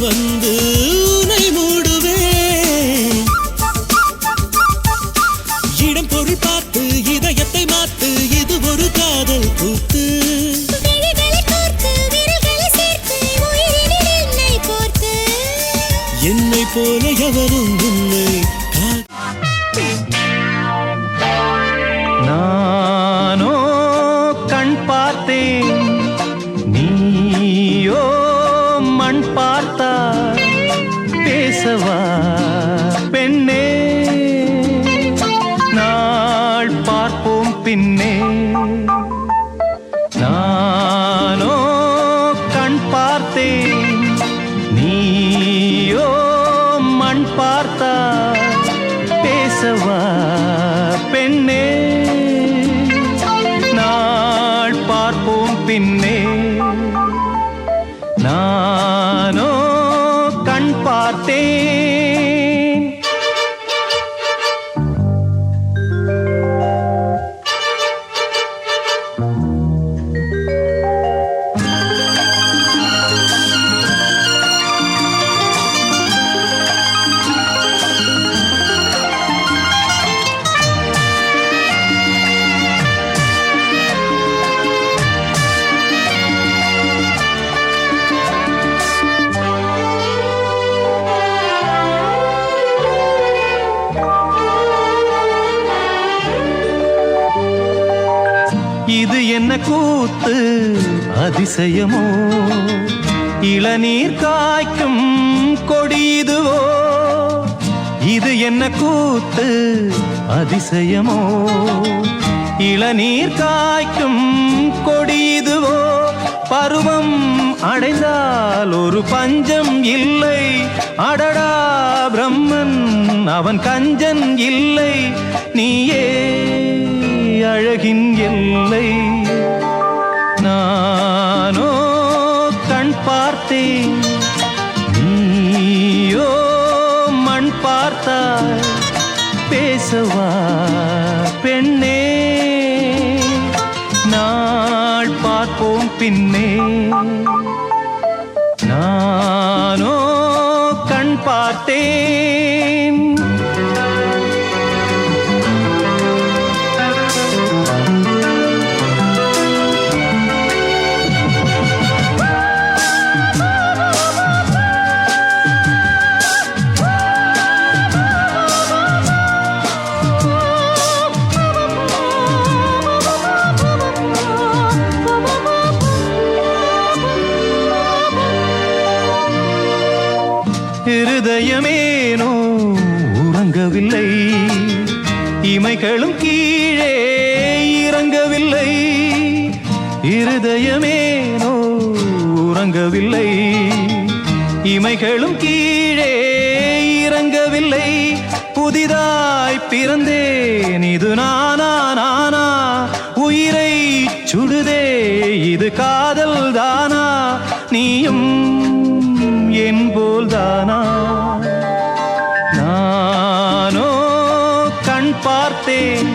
வந்து உன்னை மூடுவேன். இடம் பொருள் பார்த்து இதயத்தை மாத்து, இது ஒரு காதல் கூத்து. என்னை போல எவரும் உன்னை நானோ கண் பார்த்தேன், நீயோ மண் பார்த்தா. பேசவா பெண்ணே, நாள் பார்ப்போம் பின்னே. நானோ கண் பார்த்தேன், நீயோ மண் பார்த்தா. பேசவா பெண்ணே, நாள் பார்ப்போம் பின்னே. நானோ கண் பார்த்தேன். இது என்ன கூத்து அதிசயமோ, இளநீர் காய்க்கும் கொடியுதுவோ. இது என்ன கூத்து அதிசயமோ, இளநீர் காய்க்கும் கொடியுதுவோ. பருவம் அடைந்தால் ஒரு பஞ்சம் இல்லை. அடடா பிரம்மன் அவன் கஞ்சன் இல்லை. நீயே அழகின் எல்லை. நானோ கண் பார்த்தேன், நீயோ மண் பார்த்தாய். பேசவா பெண்ணே, நாள் பார்ப்போம் பின்னே. நானோ கண் பார்த்தேன். இருதயமேனோ உறங்கவில்லை, இமைகளும் கீழே இறங்கவில்லை. இருதயமேனோ உறங்கவில்லை, இமைகளும் கீழே இறங்கவில்லை. புதிதாய் பிறந்தேன், இது நானா நானா. உயிரை சுடுதே இது காதல் தானா. நீயும் என் போல்தானா. நானோ கண் பார்த்தேன்,